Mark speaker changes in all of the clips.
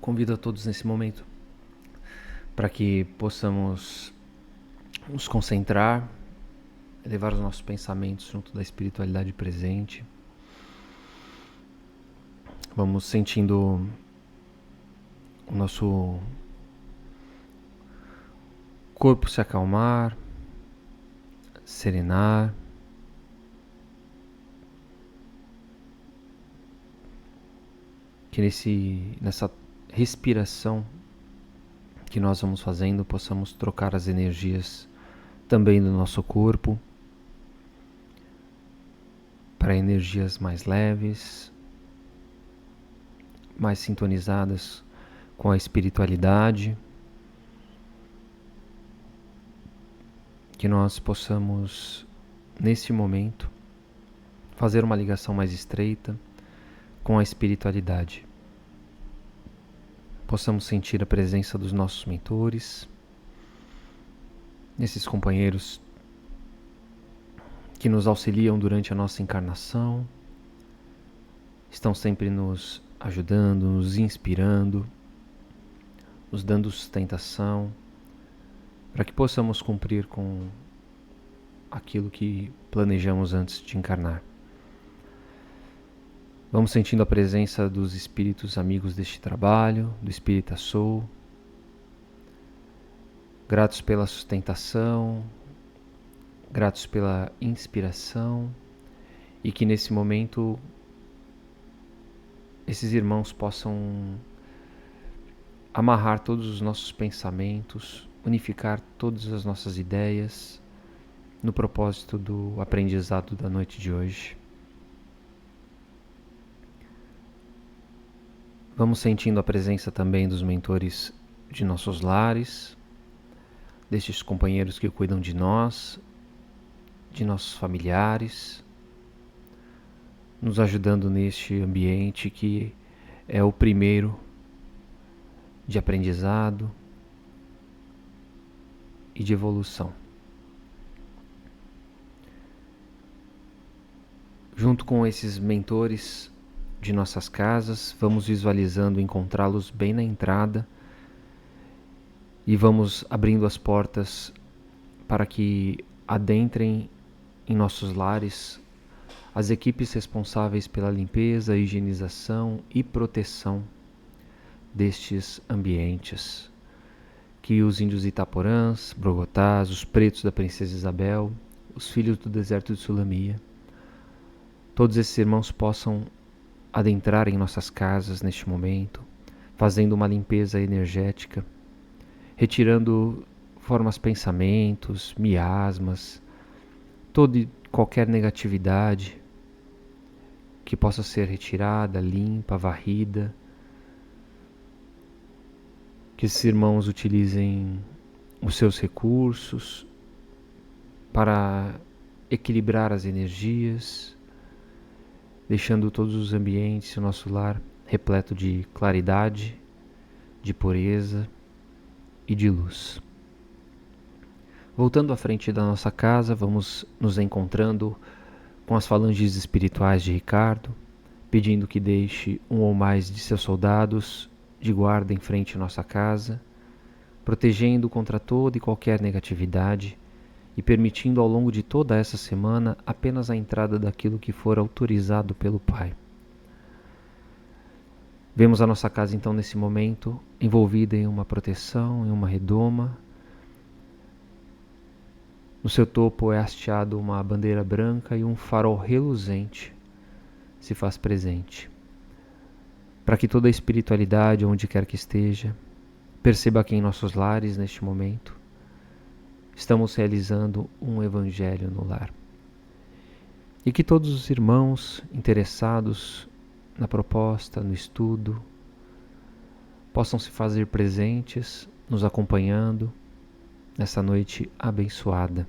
Speaker 1: Convido a todos nesse momento para que possamos nos concentrar, elevar os nossos pensamentos junto da espiritualidade presente. Vamos sentindo o nosso corpo se acalmar, serenar. Que nessa respiração que nós vamos fazendo, possamos trocar as energias também do nosso corpo para energias mais leves, mais sintonizadas com a espiritualidade. Que nós possamos, nesse momento, fazer uma ligação mais estreita com a espiritualidade. Possamos sentir a presença dos nossos mentores, esses companheiros que nos auxiliam durante a nossa encarnação, estão sempre nos ajudando, nos inspirando, nos dando sustentação, para que possamos cumprir com aquilo que planejamos antes de encarnar. Vamos sentindo a presença dos espíritos amigos deste trabalho, do Espírita Soul, gratos pela sustentação, gratos pela inspiração, e que nesse momento esses irmãos possam amarrar todos os nossos pensamentos, unificar todas as nossas ideias no propósito do aprendizado da noite de hoje. Vamos sentindo a presença também dos mentores de nossos lares, destes companheiros que cuidam de nós, de nossos familiares, nos ajudando neste ambiente que é o primeiro de aprendizado e de evolução. Junto com esses mentores de nossas casas, vamos visualizando encontrá-los bem na entrada e vamos abrindo as portas para que adentrem em nossos lares as equipes responsáveis pela limpeza, higienização e proteção destes ambientes, que os índios Itaporãs, Brogotás, os pretos da Princesa Isabel, os filhos do deserto de Sulamia, todos esses irmãos possam adentrar em nossas casas neste momento, fazendo uma limpeza energética, retirando formas, pensamentos, miasmas, toda e qualquer negatividade que possa ser retirada, limpa, varrida. Que esses irmãos utilizem os seus recursos para equilibrar as energias, deixando todos os ambientes, o nosso lar, repleto de claridade, de pureza e de luz. Voltando à frente da nossa casa, vamos nos encontrando com as falanges espirituais de Ricardo, pedindo que deixe um ou mais de seus soldados de guarda em frente à nossa casa, protegendo contra toda e qualquer negatividade e permitindo ao longo de toda essa semana apenas a entrada daquilo que for autorizado pelo Pai. Vemos a nossa casa então nesse momento envolvida em uma proteção, em uma redoma. No seu topo é hasteado uma bandeira branca e um farol reluzente se faz presente, para que toda a espiritualidade, onde quer que esteja, perceba que em nossos lares neste momento estamos realizando um evangelho no lar. E que todos os irmãos interessados na proposta, no estudo, possam se fazer presentes, nos acompanhando nessa noite abençoada.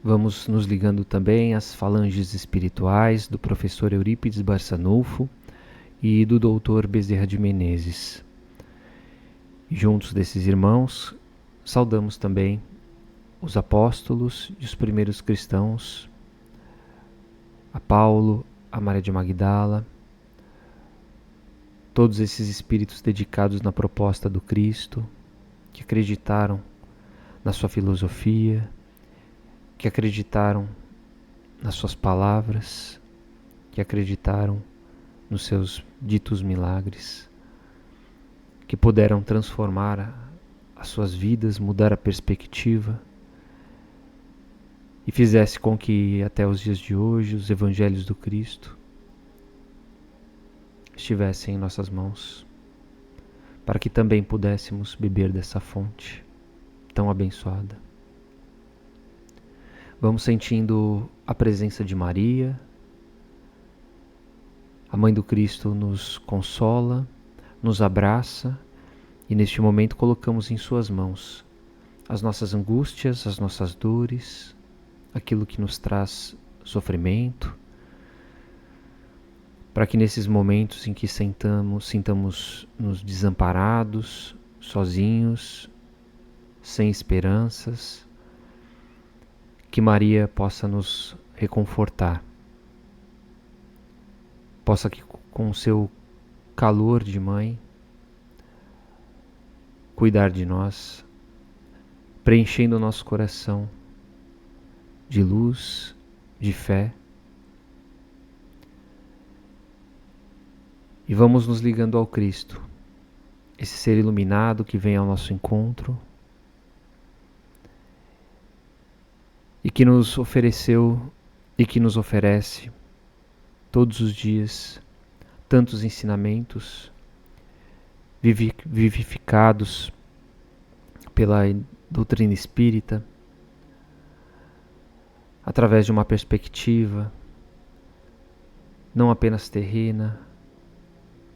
Speaker 1: Vamos nos ligando também às falanges espirituais do professor Eurípides Barçanufo e do doutor Bezerra de Menezes. E juntos desses irmãos, saudamos também os apóstolos e os primeiros cristãos, a Paulo, a Maria de Magdala, todos esses espíritos dedicados na proposta do Cristo, que acreditaram na sua filosofia, que acreditaram nas suas palavras, que acreditaram nos seus ditos milagres, que puderam transformar as suas vidas, mudar a perspectiva e fizesse com que até os dias de hoje os evangelhos do Cristo estivessem em nossas mãos, para que também pudéssemos beber dessa fonte tão abençoada. Vamos sentindo a presença de Maria. A Mãe do Cristo nos consola, nos abraça e neste momento colocamos em suas mãos as nossas angústias, as nossas dores, aquilo que nos traz sofrimento, para que nesses momentos em que sintamos-nos desamparados, sozinhos, sem esperanças, que Maria possa nos reconfortar, possa que com o seu calor de mãe cuidar de nós, preenchendo o nosso coração de luz, de fé. E vamos nos ligando ao Cristo, esse ser iluminado que vem ao nosso encontro e que nos ofereceu e que nos oferece todos os dias tantos ensinamentos vivificados pela doutrina espírita, através de uma perspectiva não apenas terrena,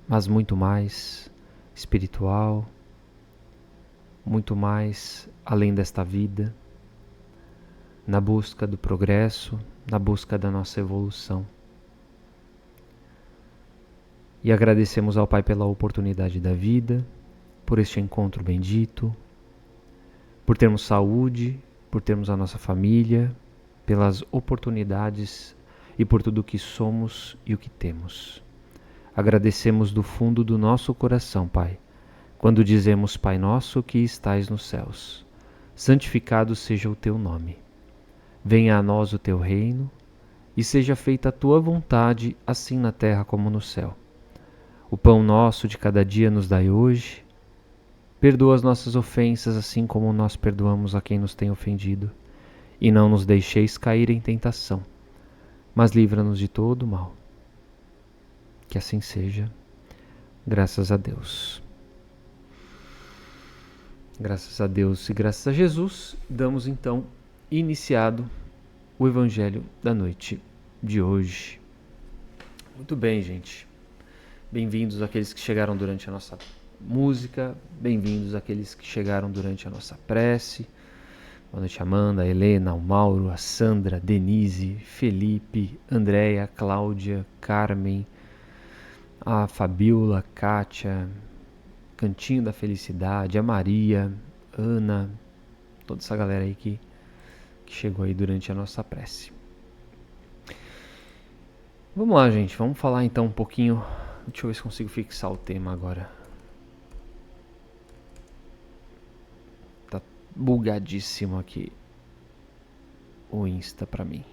Speaker 1: mas muito mais espiritual, muito mais além desta vida, na busca do progresso, na busca da nossa evolução. E agradecemos ao Pai pela oportunidade da vida, por este encontro bendito, por termos saúde, por termos a nossa família, pelas oportunidades e por tudo o que somos e o que temos. Agradecemos do fundo do nosso coração, Pai, quando dizemos: Pai nosso que estais nos céus, santificado seja o teu nome. Venha a nós o teu reino e seja feita a tua vontade, assim na terra como no céu. O pão nosso de cada dia nos dai hoje. Perdoa as nossas ofensas, assim como nós perdoamos a quem nos tem ofendido. E não nos deixeis cair em tentação, mas livra-nos de todo o mal. Que assim seja, graças a Deus. Graças a Deus e graças a Jesus, damos então iniciado o Evangelho da noite de hoje. Muito bem, gente. Bem-vindos àqueles que chegaram durante a nossa música, bem-vindos àqueles que chegaram durante a nossa prece. Boa noite, Amanda, a Helena, o Mauro, a Sandra, Denise, Felipe, Andréia, Cláudia, Carmen, a Fabiola, Kátia, Cantinho da Felicidade, a Maria, Ana, toda essa galera aí que chegou aí durante a nossa prece. Vamos lá, gente, vamos falar então um pouquinho. Deixa eu ver se consigo fixar o tema agora. Tá bugadíssimo aqui o Insta pra mim.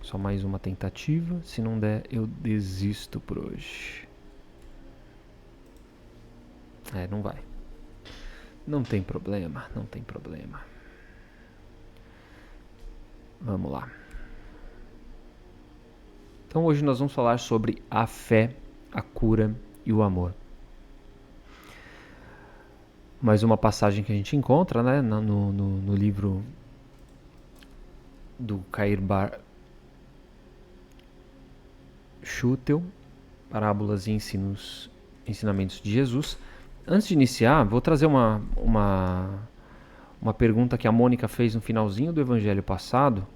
Speaker 1: Só mais uma tentativa, se não der eu desisto por hoje. Não vai. Não tem problema, não tem problema. Vamos lá. Então hoje nós vamos falar sobre a fé, a cura e o amor. Mais uma passagem que a gente encontra, né, no livro do Cair Bar Schutel, Parábolas e Ensinamentos de Jesus. Antes de iniciar, vou trazer uma pergunta que a Mônica fez no finalzinho do evangelho passado,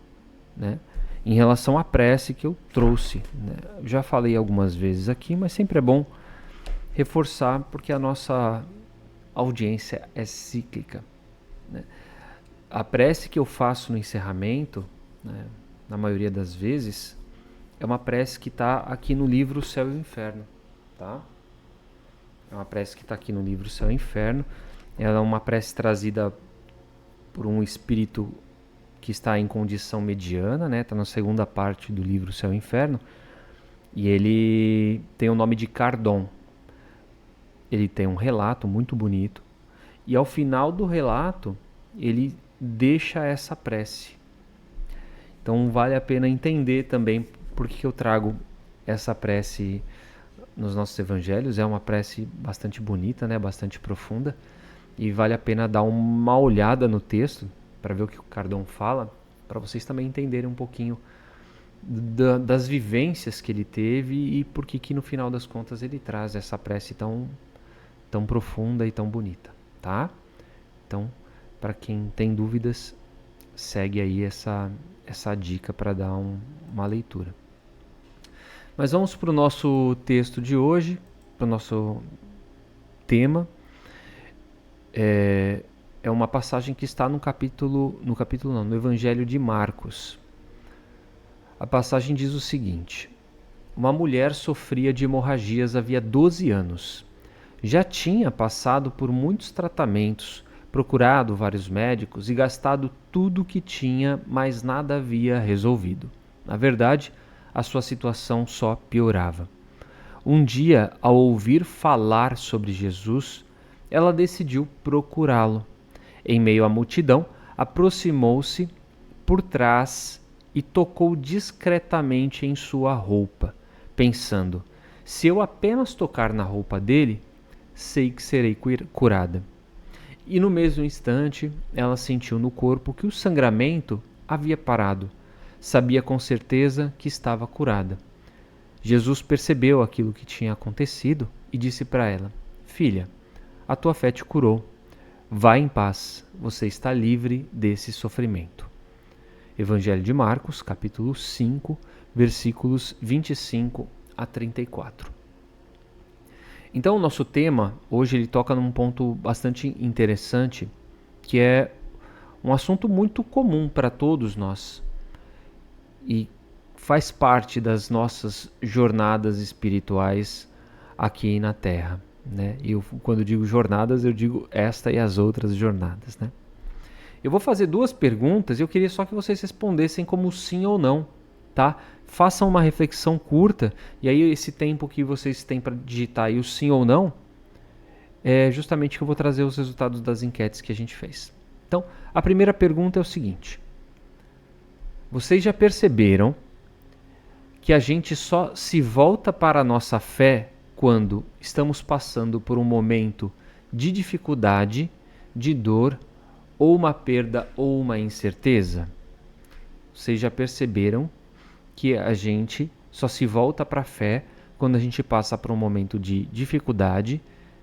Speaker 1: né, em relação à prece que eu trouxe, né? Já falei algumas vezes aqui, mas sempre é bom reforçar, porque a nossa audiência é cíclica, né? A prece que eu faço no encerramento, né, na maioria das vezes, é uma prece que está aqui no livro Céu e o Inferno, tá? É uma prece que está aqui no livro Céu e Inferno. Ela é uma prece trazida por um espírito que está em condição mediana, né? Está na segunda parte do livro Céu e Inferno. E ele tem o nome de Cardon. Ele tem um relato muito bonito. E ao final do relato, ele deixa essa prece. Então vale a pena entender também por que eu trago essa prece nos nossos evangelhos. É uma prece bastante bonita, né? Bastante profunda. E vale a pena dar uma olhada no texto para ver o que o Cardon fala, para vocês também entenderem um pouquinho das vivências que ele teve e por que no final das contas ele traz essa prece tão profunda e tão bonita, tá? Então, para quem tem dúvidas, segue aí essa dica para dar uma leitura. Mas vamos para o nosso texto de hoje, para o nosso tema. É uma passagem que está no Evangelho de Marcos. A passagem diz o seguinte: uma mulher sofria de hemorragias havia 12 anos. Já tinha passado por muitos tratamentos, procurado vários médicos e gastado tudo o que tinha, mas nada havia resolvido. Na verdade, a sua situação só piorava. Um dia, ao ouvir falar sobre Jesus, ela decidiu procurá-lo. Em meio à multidão, aproximou-se por trás e tocou discretamente em sua roupa, pensando: se eu apenas tocar na roupa dele, sei que serei curada. E no mesmo instante, ela sentiu no corpo que o sangramento havia parado. Sabia com certeza que estava curada. Jesus percebeu aquilo que tinha acontecido e disse para ela: filha, a tua fé te curou. Vá em paz, você está livre desse sofrimento. Evangelho de Marcos, capítulo 5, versículos 25 a 34. Então, o nosso tema, hoje, ele toca num ponto bastante interessante, que é um assunto muito comum para todos nós e faz parte das nossas jornadas espirituais aqui na Terra, né? E quando digo jornadas, eu digo esta e as outras jornadas, né? Eu vou fazer duas perguntas e eu queria só que vocês respondessem como sim ou não, tá? Façam uma reflexão curta e aí esse tempo que vocês têm para digitar aí o sim ou não é justamente que eu vou trazer os resultados das enquetes que a gente fez. Então, a primeira pergunta é o seguinte: vocês já perceberam que a gente só se volta para a nossa fé quando estamos passando por um momento de dificuldade, de dor, ou uma perda ou uma incerteza? Vocês já perceberam que a gente só se volta para a fé quando a gente passa por um momento de dificuldade,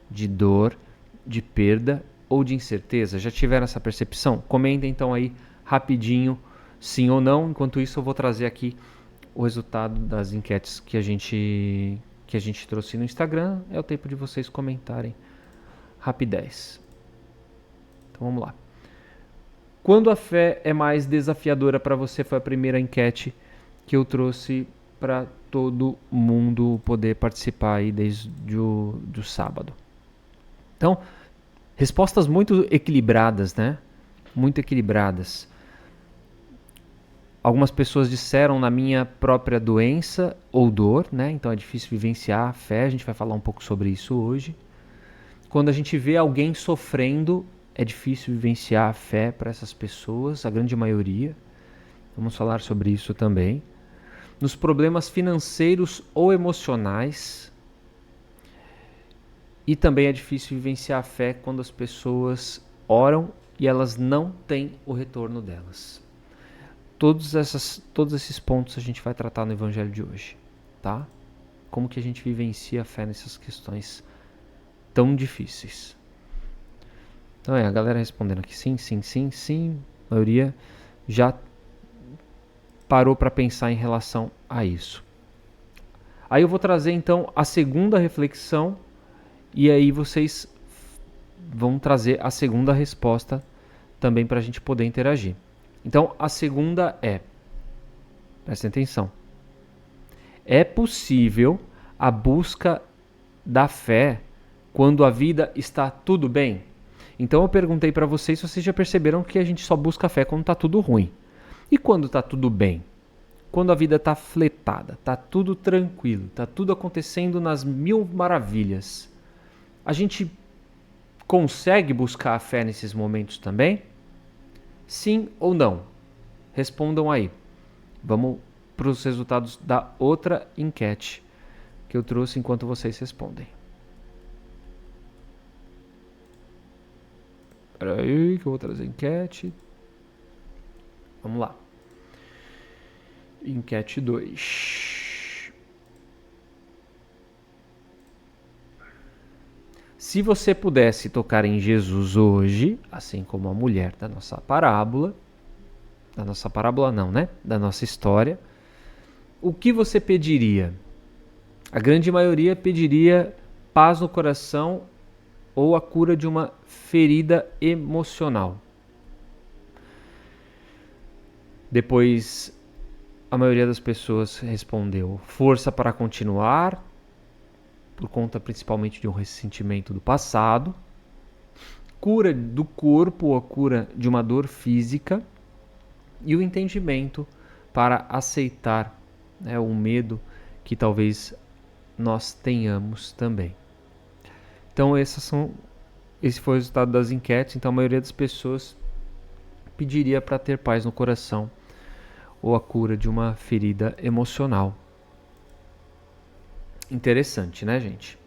Speaker 1: de dor, de perda ou de incerteza? Já tiveram essa percepção? Comentem então aí rapidinho, sim ou não. Enquanto isso, eu vou trazer aqui o resultado das enquetes que a gente trouxe no Instagram. É o tempo de vocês comentarem rapidez. Então vamos lá. Quando a fé é mais desafiadora para você? Foi a primeira enquete que eu trouxe para todo mundo poder participar aí desde do sábado. Então, respostas muito equilibradas, né? Muito equilibradas. Algumas pessoas disseram na minha própria doença ou dor, né? Então é difícil vivenciar a fé, a gente vai falar um pouco sobre isso hoje. Quando a gente vê alguém sofrendo, é difícil vivenciar a fé para essas pessoas, a grande maioria. Vamos falar sobre isso também. Nos problemas financeiros ou emocionais. E também é difícil vivenciar a fé quando as pessoas oram e elas não têm o retorno delas. Todos esses pontos a gente vai tratar no Evangelho de hoje, tá? Como que a gente vivencia a fé nessas questões tão difíceis. Então a galera respondendo aqui sim, sim, sim, sim. A maioria já parou para pensar em relação a isso. Aí eu vou trazer então a segunda reflexão e aí vocês vão trazer a segunda resposta também para a gente poder interagir. Então a segunda é, prestem atenção, É possível a busca da fé quando a vida está tudo bem? Então eu perguntei para vocês se vocês já perceberam que a gente só busca fé quando está tudo ruim. E quando está tudo bem? Quando a vida está fletada, está tudo tranquilo, está tudo acontecendo nas mil maravilhas. A gente consegue buscar a fé nesses momentos também? Sim ou não? Respondam aí. Vamos para os resultados da outra enquete que eu trouxe enquanto vocês respondem. Espera aí que eu vou trazer a enquete. Vamos lá. Enquete 2. Se você pudesse tocar em Jesus hoje, assim como a mulher da nossa parábola não, né? Da nossa história, o que você pediria? A grande maioria pediria paz no coração ou a cura de uma ferida emocional. Depois, a maioria das pessoas respondeu força para continuar, por conta principalmente de um ressentimento do passado, cura do corpo ou a cura de uma dor física e o entendimento para aceitar, né, o medo que talvez nós tenhamos também. Então esse foi o resultado das enquetes. Então a maioria das pessoas pediria para ter paz no coração ou a cura de uma ferida emocional. Interessante, né, gente?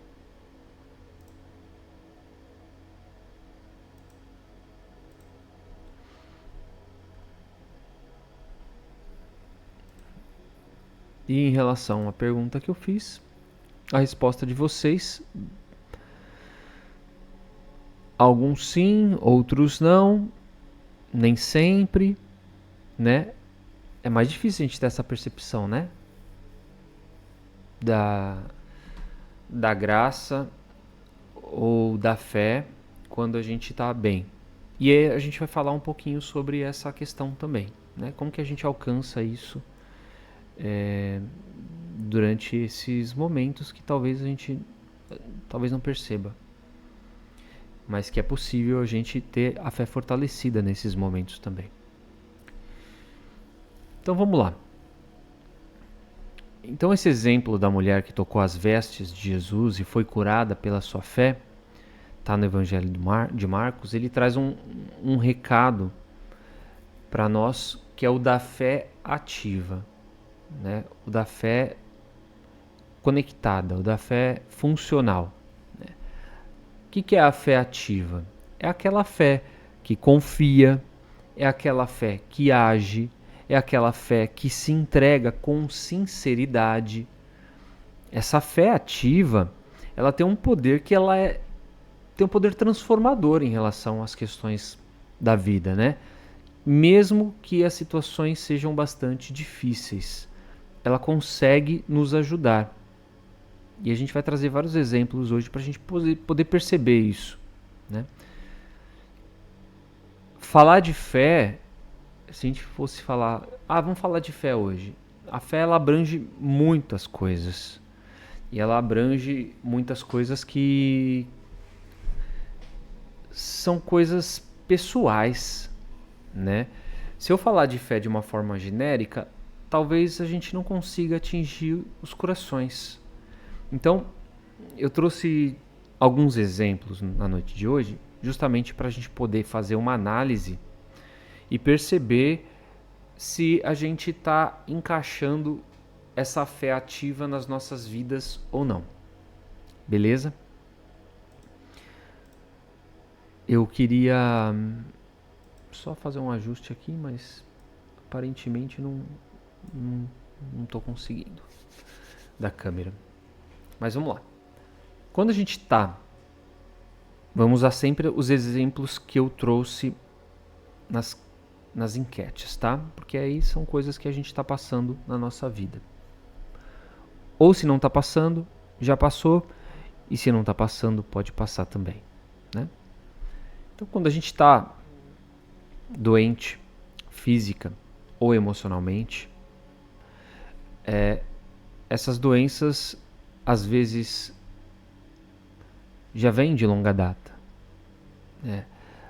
Speaker 1: E em relação à pergunta que eu fiz, a resposta de vocês, alguns sim, outros não, nem sempre, né? É mais difícil a gente ter essa percepção, né? Da graça ou da fé quando a gente está bem. E aí a gente vai falar um pouquinho sobre essa questão também, né? Como que a gente alcança isso durante esses momentos que talvez a gente não perceba, mas que é possível a gente ter a fé fortalecida nesses momentos também. Então vamos lá. Então esse exemplo da mulher que tocou as vestes de Jesus e foi curada pela sua fé, está no Evangelho de Marcos, ele traz um recado para nós que é o da fé ativa, né? O da fé conectada, o da fé funcional. Né? O que é a fé ativa? É aquela fé que confia, é aquela fé que age, é aquela fé que se entrega com sinceridade. Essa fé ativa, ela tem um poder que tem um poder transformador em relação às questões da vida, né? Mesmo que as situações sejam bastante difíceis, ela consegue nos ajudar. E a gente vai trazer vários exemplos hoje para a gente poder perceber isso, né? Falar de fé, se a gente fosse falar, vamos falar de fé hoje. A fé, ela abrange muitas coisas. E ela abrange muitas coisas que são coisas pessoais, né? Se eu falar de fé de uma forma genérica, talvez a gente não consiga atingir os corações. Então, eu trouxe alguns exemplos na noite de hoje, justamente para a gente poder fazer uma análise e perceber se a gente está encaixando essa fé ativa nas nossas vidas ou não. Beleza? Eu queria só fazer um ajuste aqui, mas aparentemente não estou conseguindo da câmera. Mas vamos lá. Quando a gente está... Vamos usar sempre os exemplos que eu trouxe nas enquetes, tá? Porque aí são coisas que a gente está passando na nossa vida. Ou se não está passando, já passou. E se não está passando, pode passar também, né? Então, quando a gente está doente, física ou emocionalmente, essas doenças às vezes já vêm de longa data, né?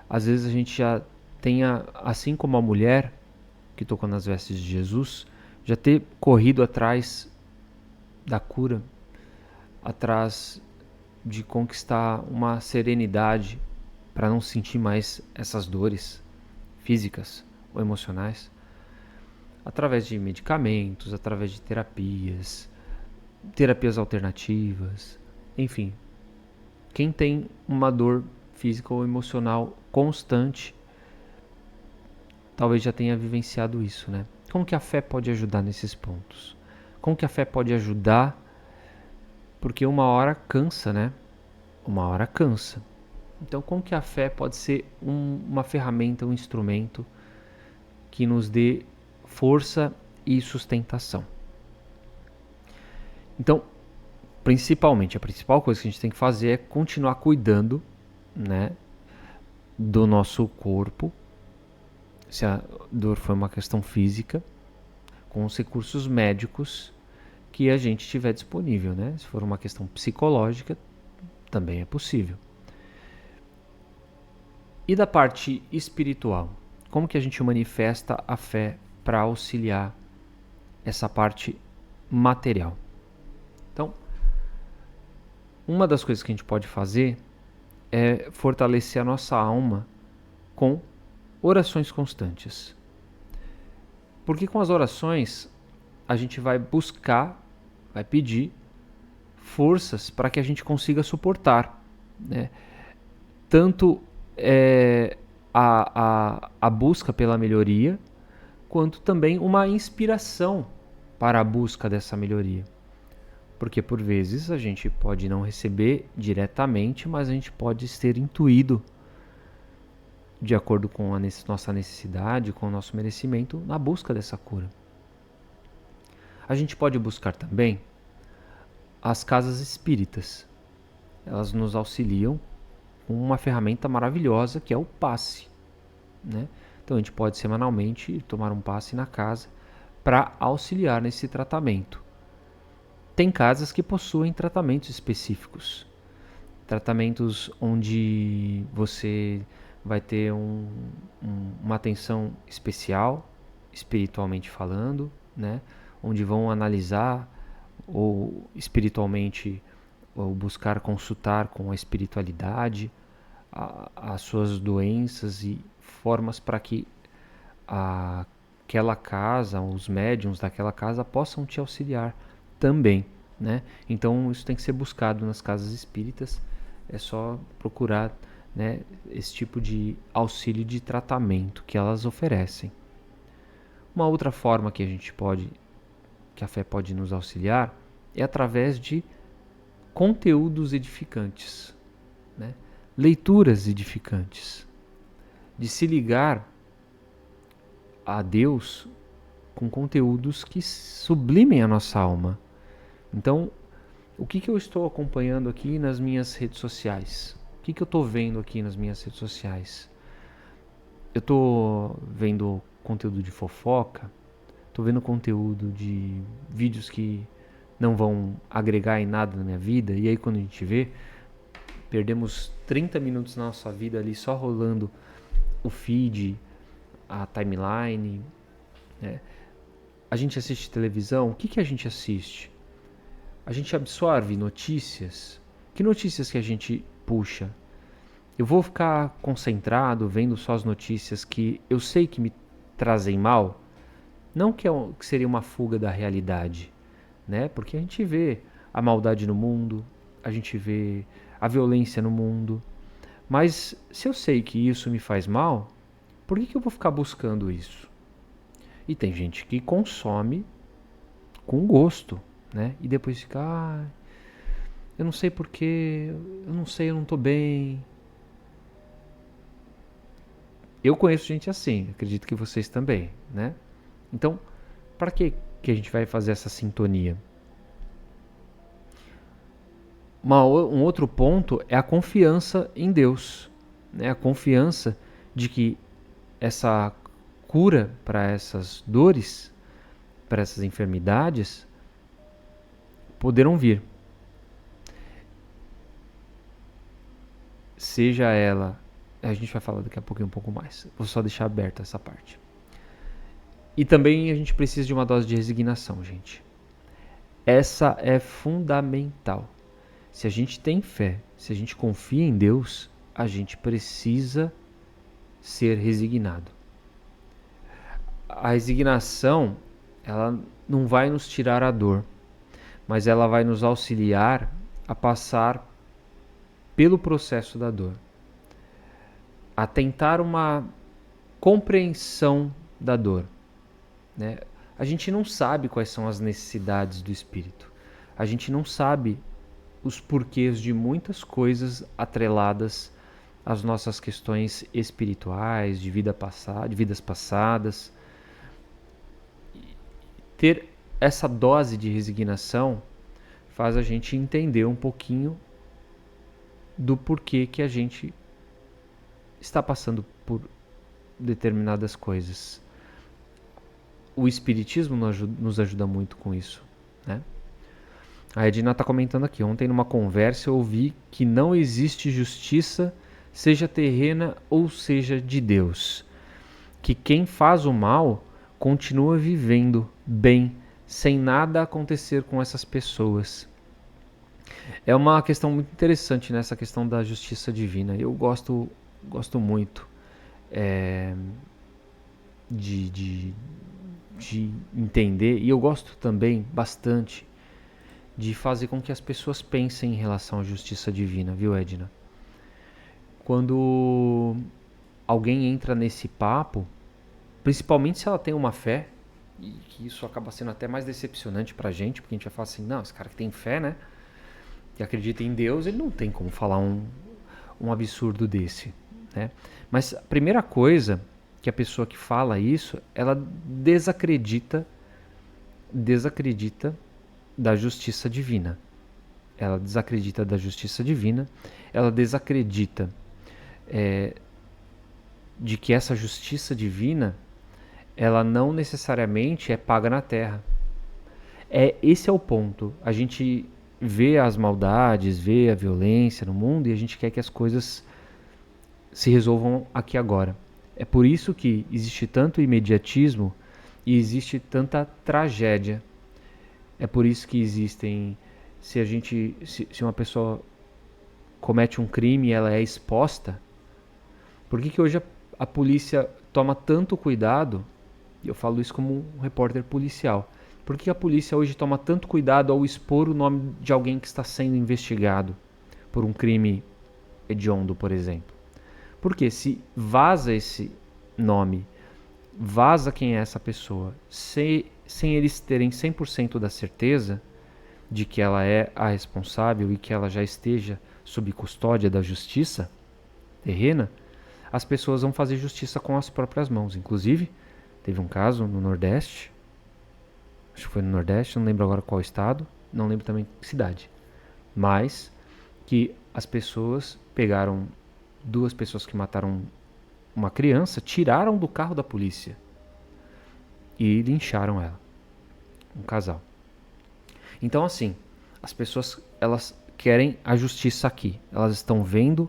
Speaker 1: Às vezes a gente já tenha, assim como a mulher que tocou nas vestes de Jesus, já ter corrido atrás da cura, atrás de conquistar uma serenidade para não sentir mais essas dores físicas ou emocionais, através de medicamentos, através de terapias alternativas, enfim. Quem tem uma dor física ou emocional constante, talvez já tenha vivenciado isso, né? Como que a fé pode ajudar nesses pontos? Como que a fé pode ajudar? Porque uma hora cansa, né? Uma hora cansa. Então, como que a fé pode ser uma ferramenta, um instrumento que nos dê força e sustentação? Então, principalmente, a principal coisa que a gente tem que fazer é continuar cuidando, né, do nosso corpo, se a dor foi uma questão física, com os recursos médicos que a gente tiver disponível, né? Se for uma questão psicológica, também é possível. E da parte espiritual, como que a gente manifesta a fé para auxiliar essa parte material? Então, uma das coisas que a gente pode fazer é fortalecer a nossa alma com orações constantes. Porque com as orações a gente vai buscar, vai pedir forças para que a gente consiga suportar, né? Tanto a busca pela melhoria, quanto também uma inspiração para a busca dessa melhoria. Porque por vezes a gente pode não receber diretamente, mas a gente pode ser intuído de acordo com a nossa necessidade, com o nosso merecimento, na busca dessa cura. A gente pode buscar também as casas espíritas. Elas nos auxiliam com uma ferramenta maravilhosa que é o passe, né? Então a gente pode semanalmente tomar um passe na casa para auxiliar nesse tratamento. Tem casas que possuem tratamentos específicos, tratamentos onde você vai ter uma atenção especial, espiritualmente falando, né? Onde vão analisar ou espiritualmente ou buscar consultar com a espiritualidade as suas doenças e formas para que aquela casa, os médiuns daquela casa possam te auxiliar também, né? Então isso tem que ser buscado nas casas espíritas, é só procurar, né, esse tipo de auxílio de tratamento que elas oferecem. Uma outra forma que a fé pode nos auxiliar é através de conteúdos edificantes, né? Leituras edificantes, de se ligar a Deus com conteúdos que sublimem a nossa alma. Então, o que eu estou acompanhando aqui nas minhas redes sociais? O que eu estou vendo aqui nas minhas redes sociais? Eu estou vendo conteúdo de fofoca, estou vendo conteúdo de vídeos que não vão agregar em nada na minha vida, e aí quando a gente vê, perdemos 30 minutos na nossa vida ali só rolando o feed, a timeline, né? A gente assiste televisão, o que a gente assiste? A gente absorve notícias? Que notícias que a gente puxa? Eu vou ficar concentrado vendo só as notícias que eu sei que me trazem mal? Não que seria uma fuga da realidade, né? Porque a gente vê a maldade no mundo, a gente vê a violência no mundo. Mas se eu sei que isso me faz mal, por que eu vou ficar buscando isso? E tem gente que consome com gosto, né? E depois fica, eu não sei porquê, eu não sei, eu não tô bem. Eu conheço gente assim, acredito que vocês também, né? Então, para que a gente vai fazer essa sintonia? Um outro ponto é a confiança em Deus, né? A confiança de que essa cura para essas dores, para essas enfermidades, poderão vir. Seja ela... A gente vai falar daqui a pouquinho um pouco mais. Vou só deixar aberta essa parte. E também a gente precisa de uma dose de resignação, gente. Essa é fundamental. Se a gente tem fé, se a gente confia em Deus, a gente precisa ser resignado. A resignação, ela não vai nos tirar a dor, mas ela vai nos auxiliar a passar pelo processo da dor, a tentar uma compreensão da dor, né? A gente não sabe quais são as necessidades do espírito. A gente não sabe os porquês de muitas coisas atreladas às nossas questões espirituais, de vidas passadas. Ter essa dose de resignação faz a gente entender um pouquinho do porquê que a gente está passando por determinadas coisas. O Espiritismo nos ajuda muito com isso, né? A Edna está comentando aqui. Ontem, numa conversa, eu ouvi que não existe justiça, seja terrena ou seja de Deus. Que quem faz o mal continua vivendo bem, sem nada acontecer com essas pessoas. É uma questão muito interessante nessa questão da justiça divina. Eu gosto muito de entender, e eu gosto também bastante de fazer com que as pessoas pensem em relação à justiça divina, viu, Edna? Quando alguém entra nesse papo, principalmente se ela tem uma fé, e que isso acaba sendo até mais decepcionante pra gente, porque a gente vai falar assim, não, esse cara que tem fé, né, que acredita em Deus, ele não tem como falar um absurdo desse, né? Mas a primeira coisa que a pessoa que fala isso, ela desacredita da justiça divina. Ela desacredita da justiça divina, ela desacredita de que essa justiça divina, ela não necessariamente é paga na terra. Esse é o ponto. A gente vê as maldades, vê a violência no mundo e a gente quer que as coisas se resolvam aqui agora. É por isso que existe tanto imediatismo e existe tanta tragédia. É por isso que existem... Se uma pessoa comete um crime e ela é exposta, por que hoje a polícia toma tanto cuidado? E eu falo isso como um repórter policial. Por que a polícia hoje toma tanto cuidado ao expor o nome de alguém que está sendo investigado por um crime hediondo, por exemplo? Porque se vaza esse nome, vaza quem é essa pessoa, sem eles terem 100% da certeza de que ela é a responsável e que ela já esteja sob custódia da justiça terrena, as pessoas vão fazer justiça com as próprias mãos. Inclusive, teve um caso no Nordeste, acho que foi no Nordeste, não lembro agora qual estado, não lembro também que cidade, mas que as pessoas pegaram 2 pessoas que mataram uma criança, tiraram do carro da polícia e lincharam ela, um casal. Então, assim, as pessoas, elas querem a justiça aqui. Elas estão vendo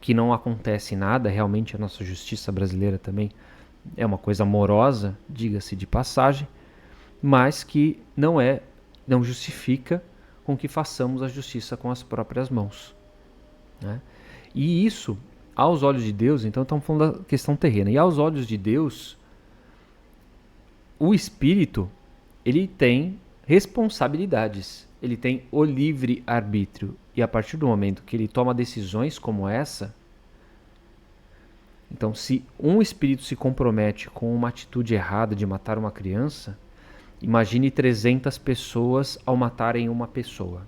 Speaker 1: que não acontece nada. Realmente a nossa justiça brasileira também é uma coisa morosa, diga-se de passagem, mas que não justifica com que façamos a justiça com as próprias mãos, né? E isso, aos olhos de Deus, então estamos falando da questão terrena, e aos olhos de Deus, o espírito, ele tem responsabilidades, ele tem o livre arbítrio, e a partir do momento que ele toma decisões como essa, então se um espírito se compromete com uma atitude errada de matar uma criança, imagine 300 pessoas ao matarem uma pessoa,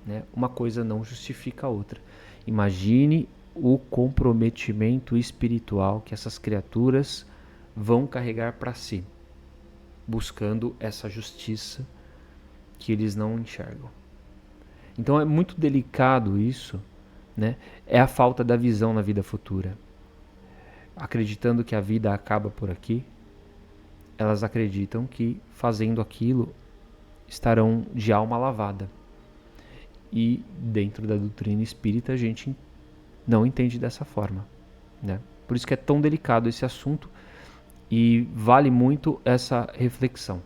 Speaker 1: né? Uma coisa não justifica a outra. Imagine o comprometimento espiritual que essas criaturas vão carregar para si, buscando essa justiça que eles não enxergam. Então é muito delicado isso, né? É a falta da visão na vida futura. Acreditando que a vida acaba por aqui, elas acreditam que fazendo aquilo estarão de alma lavada. E dentro da doutrina espírita a gente não entende dessa forma, né? Por isso que é tão delicado esse assunto e vale muito essa reflexão.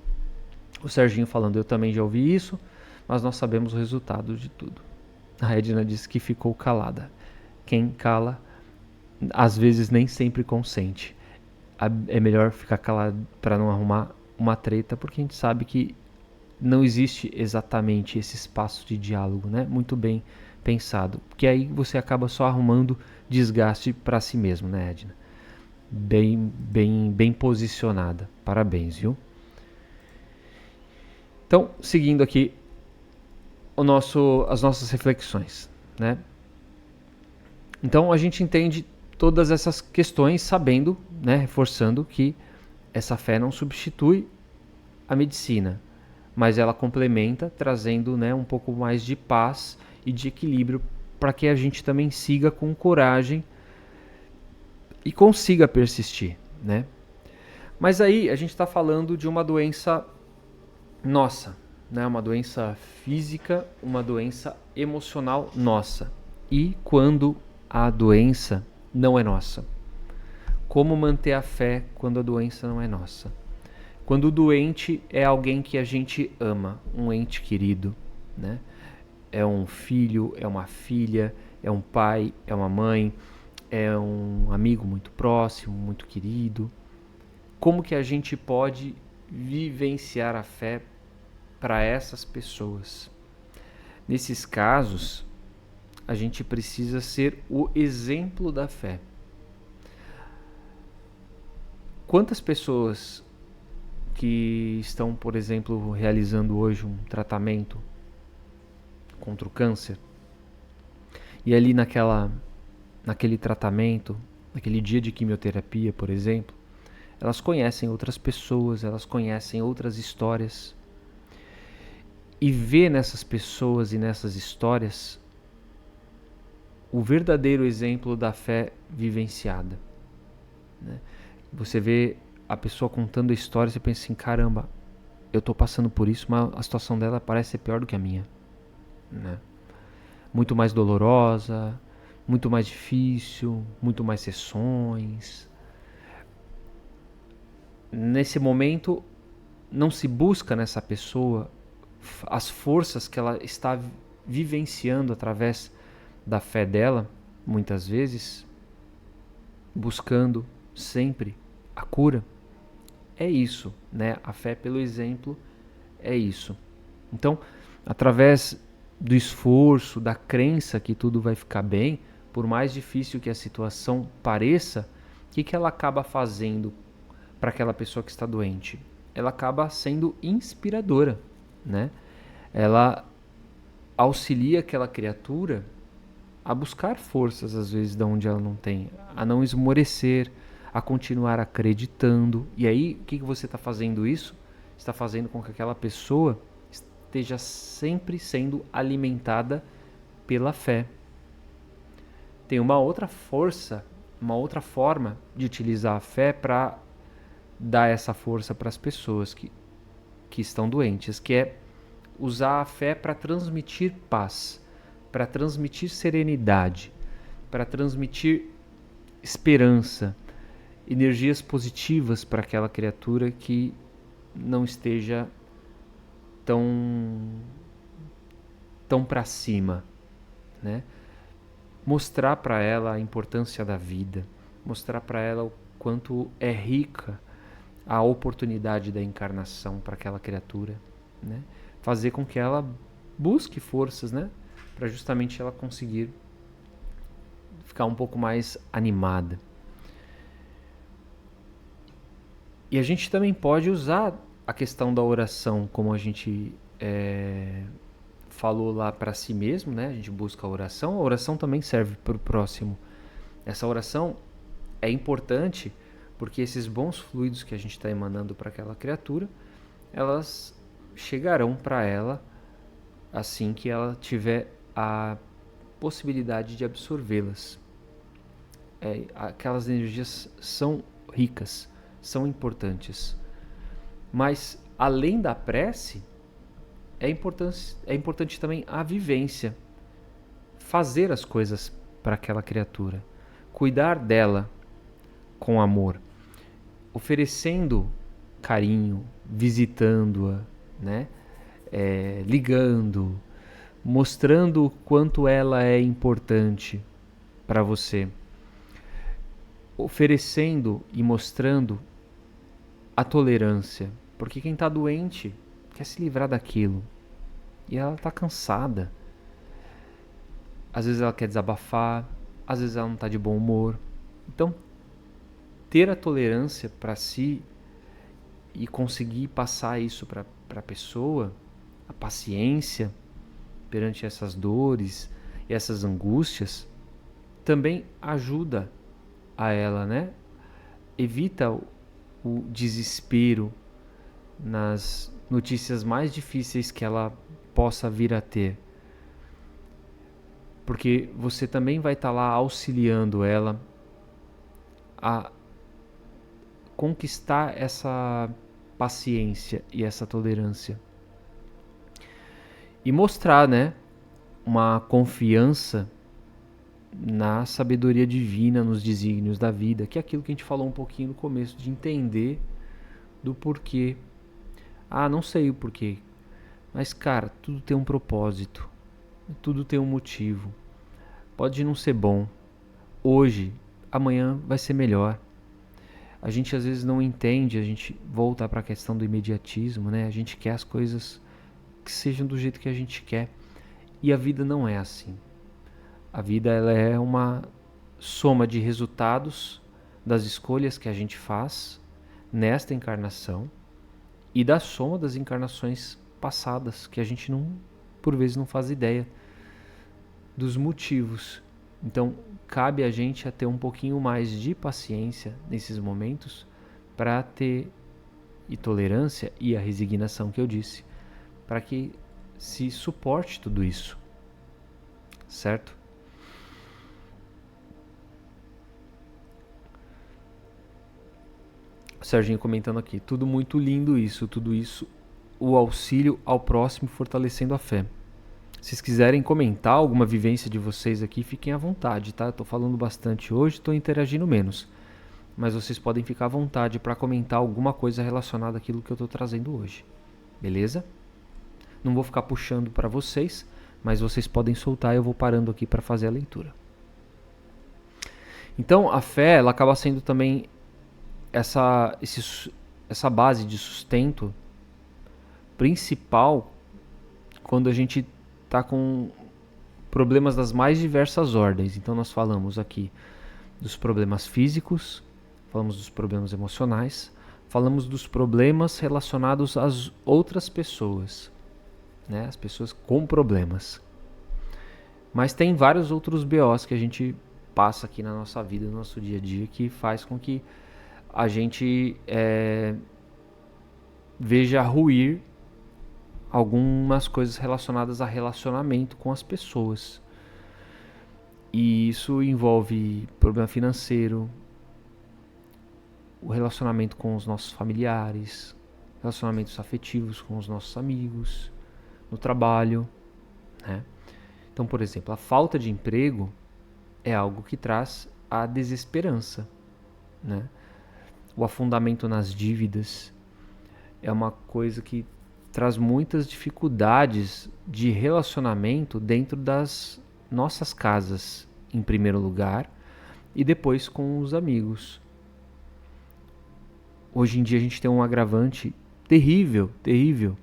Speaker 1: O Serginho falando, eu também já ouvi isso, mas nós sabemos o resultado de tudo. A Edna disse que ficou calada. Quem cala, às vezes nem sempre consente. É melhor ficar calado para não arrumar uma treta, porque a gente sabe que não existe exatamente esse espaço de diálogo, né? Muito bem pensado. Porque aí você acaba só arrumando desgaste para si mesmo, né, Edna? Bem posicionada. Parabéns, viu? Então, seguindo aqui as nossas reflexões, né? Então, a gente entende todas essas questões sabendo, né, reforçando que essa fé não substitui a medicina, mas ela complementa, trazendo, né, um pouco mais de paz e de equilíbrio para que a gente também siga com coragem e consiga persistir, né? Mas aí a gente está falando de uma doença nossa, né? Uma doença física, uma doença emocional nossa. E quando a doença não é nossa? Como manter a fé quando a doença não é nossa? Quando o doente é alguém que a gente ama, um ente querido, né? É um filho, é uma filha, é um pai, é uma mãe, é um amigo muito próximo, muito querido. Como que a gente pode vivenciar a fé para essas pessoas? Nesses casos, a gente precisa ser o exemplo da fé. Quantas pessoas que estão, por exemplo, realizando hoje um tratamento contra o câncer, e ali naquele tratamento, naquele dia de quimioterapia, por exemplo, elas conhecem outras pessoas, elas conhecem outras histórias, e vê nessas pessoas e nessas histórias o verdadeiro exemplo da fé vivenciada, né? Você vê a pessoa contando a história e você pensa assim, caramba, eu tô passando por isso, mas a situação dela parece ser pior do que a minha, né? Muito mais dolorosa, muito mais difícil, muito mais sessões. Nesse momento, não se busca nessa pessoa as forças que ela está vivenciando através da fé dela, muitas vezes, buscando sempre a cura. É isso, né? A fé pelo exemplo é isso. Então, através do esforço, da crença que tudo vai ficar bem, por mais difícil que a situação pareça, o que ela acaba fazendo para aquela pessoa que está doente? Ela acaba sendo inspiradora, né? Ela auxilia aquela criatura a buscar forças, às vezes, de onde ela não tem, a não esmorecer, a continuar acreditando. E aí, o que você está fazendo isso? Está fazendo com que aquela pessoa esteja sempre sendo alimentada pela fé. Tem uma outra força, uma outra forma de utilizar a fé para dar essa força para as pessoas que estão doentes, que é usar a fé para transmitir paz, para transmitir serenidade, para transmitir esperança, energias positivas para aquela criatura que não esteja tão para cima, né? Mostrar para ela a importância da vida, mostrar para ela o quanto é rica a oportunidade da encarnação para aquela criatura, né? Fazer com que ela busque forças, né? Para justamente ela conseguir ficar um pouco mais animada. E a gente também pode usar a questão da oração, como a gente falou lá para si mesmo, né? A gente busca a oração também serve para o próximo. Essa oração é importante porque esses bons fluidos que a gente está emanando para aquela criatura, elas chegarão para ela assim que ela tiver a possibilidade de absorvê-las. Aquelas energias são ricas, são importantes. Mas, além da prece, é importante também a vivência, fazer as coisas para aquela criatura, cuidar dela com amor, oferecendo carinho, visitando-a, né? Ligando, mostrando o quanto ela é importante para você, oferecendo e mostrando a tolerância, porque quem está doente quer se livrar daquilo e ela está cansada. Às vezes ela quer desabafar, às vezes ela não está de bom humor. Então, ter a tolerância para si e conseguir passar isso para a pessoa, a paciência perante essas dores e essas angústias, também ajuda a ela, né? Evita o desespero nas notícias mais difíceis que ela possa vir a ter. Porque você também vai estar lá auxiliando ela a conquistar essa paciência e essa tolerância. E mostrar, né, uma confiança na sabedoria divina, nos desígnios da vida, que é aquilo que a gente falou um pouquinho no começo, de entender do porquê. Não sei o porquê, mas cara, tudo tem um propósito, tudo tem um motivo. Pode não ser bom hoje, amanhã vai ser melhor. A gente às vezes não entende, a gente volta para a questão do imediatismo, né? A gente quer as coisas que sejam do jeito que a gente quer. E a vida não é assim. A vida ela é uma soma de resultados das escolhas que a gente faz nesta encarnação e da soma das encarnações passadas, que a gente não, por vezes não faz ideia dos motivos. Então, cabe a gente a ter um pouquinho mais de paciência nesses momentos para ter e tolerância e a resignação que eu disse, para que se suporte tudo isso, certo? O Serginho comentando aqui, tudo muito lindo isso, tudo isso, o auxílio ao próximo fortalecendo a fé. Se vocês quiserem comentar alguma vivência de vocês aqui, fiquem à vontade, tá? Eu tô falando bastante hoje, tô interagindo menos. Mas vocês podem ficar à vontade para comentar alguma coisa relacionada àquilo que eu tô trazendo hoje. Beleza? Não vou ficar puxando para vocês, mas vocês podem soltar e eu vou parando aqui para fazer a leitura. Então, a fé, ela acaba sendo também essa base de sustento principal quando a gente está com problemas das mais diversas ordens. Então nós falamos aqui dos problemas físicos, falamos dos problemas emocionais, falamos dos problemas relacionados às outras pessoas, né? As pessoas com problemas. Mas tem vários outros BOs que a gente passa aqui na nossa vida, no nosso dia a dia, que faz com que a gente veja ruir algumas coisas relacionadas a relacionamento com as pessoas. E isso envolve problema financeiro, o relacionamento com os nossos familiares, relacionamentos afetivos com os nossos amigos, no trabalho, né? Então, por exemplo, a falta de emprego é algo que traz a desesperança, né? O afundamento nas dívidas é uma coisa que traz muitas dificuldades de relacionamento dentro das nossas casas, em primeiro lugar, e depois com os amigos. Hoje em dia a gente tem um agravante terrível, terrível,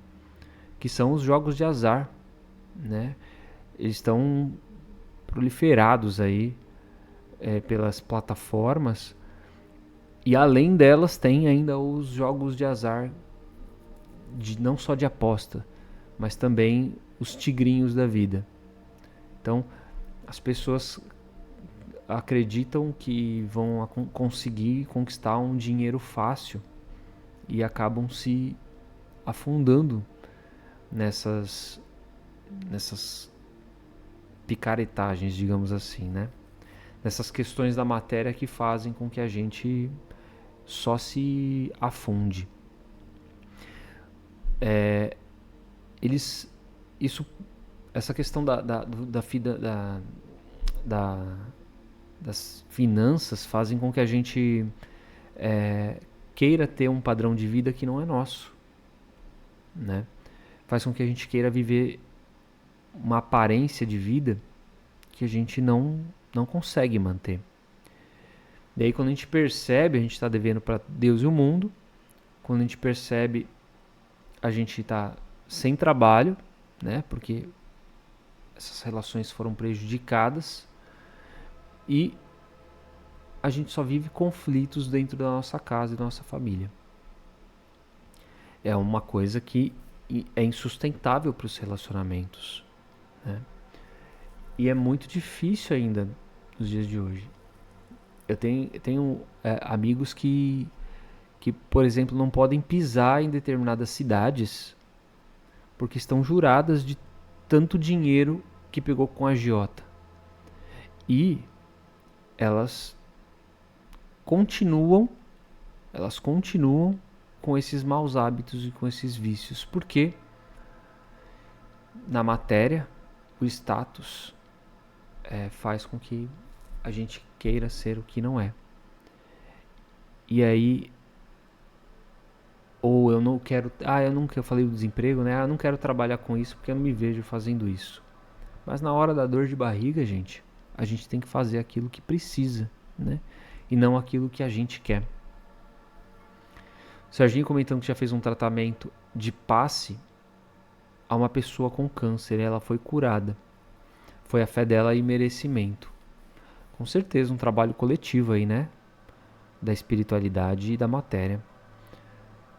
Speaker 1: que são os jogos de azar, né? Eles estão proliferados aí pelas plataformas, e além delas tem ainda os jogos de azar não só de aposta, mas também os tigrinhos da vida. Então, as pessoas acreditam que vão conseguir conquistar um dinheiro fácil e acabam se afundando nessas picaretagens, digamos assim, né? Nessas questões da matéria que fazem com que a gente só se afunde. eles, isso, essa questão da- das finanças fazem com que a gente queira ter um padrão de vida que não é nosso, né? Faz com que a gente queira viver uma aparência de vida que a gente não consegue manter. Daí quando a gente percebe, a gente está devendo para Deus e o mundo. Quando a gente percebe, a gente está sem trabalho, né? Porque essas relações foram prejudicadas e a gente só vive conflitos dentro da nossa casa e da nossa família. É uma coisa que é insustentável para os relacionamentos, né? E é muito difícil ainda nos dias de hoje. Eu tenho amigos que, por exemplo, não podem pisar em determinadas cidades porque estão juradas de tanto dinheiro que pegou com a agiota. E elas continuam, elas continuam com esses maus hábitos e com esses vícios, porque na matéria o status faz com que a gente queira ser o que não é. E aí, ou eu não quero, eu falei do desemprego, né? Eu não quero trabalhar com isso porque eu não me vejo fazendo isso. Mas na hora da dor de barriga, gente, a gente tem que fazer aquilo que precisa, né? E não aquilo que a gente quer. O Serginho comentando que já fez um tratamento de passe a uma pessoa com câncer e ela foi curada. Foi a fé dela e merecimento. Com certeza um trabalho coletivo aí, né? Da espiritualidade e da matéria.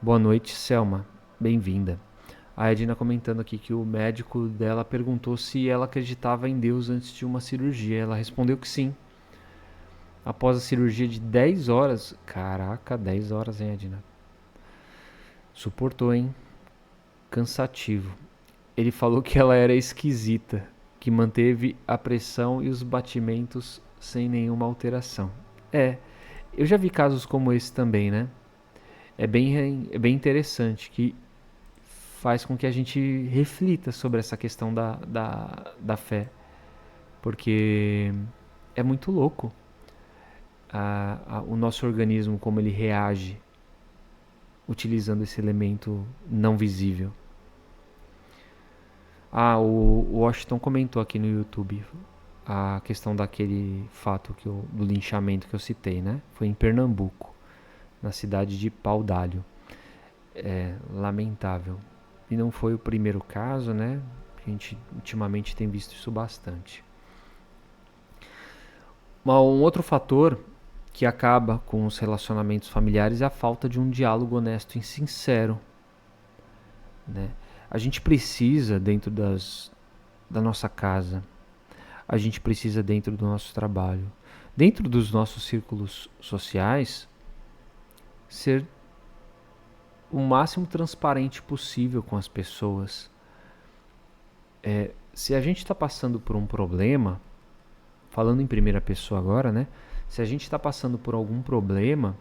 Speaker 1: Boa noite, Selma. Bem-vinda. A Edna comentando aqui que o médico dela perguntou se ela acreditava em Deus antes de uma cirurgia. Ela respondeu que sim. Após a cirurgia de 10 horas. Caraca, 10 horas, hein, Edna? Suportou, hein? Cansativo. Ele falou que ela era esquisita, que manteve a pressão e os batimentos sem nenhuma alteração. Eu já vi casos como esse também, né? É bem interessante, que faz com que a gente reflita sobre essa questão da fé, porque é muito louco o nosso organismo, como ele reage utilizando esse elemento não visível. O Washington comentou aqui no YouTube a questão daquele fato do linchamento que eu citei, né? Foi em Pernambuco, na cidade de Pau d'Alho. É lamentável. E não foi o primeiro caso, né? A gente ultimamente tem visto isso bastante. Um outro fator que acaba com os relacionamentos familiares é a falta de um diálogo honesto e sincero, né? A gente precisa, dentro da nossa casa, a gente precisa dentro do nosso trabalho, dentro dos nossos círculos sociais, ser o máximo transparente possível com as pessoas. Se a gente está passando por um problema, falando em primeira pessoa agora, né? Se a gente está passando por algum problema,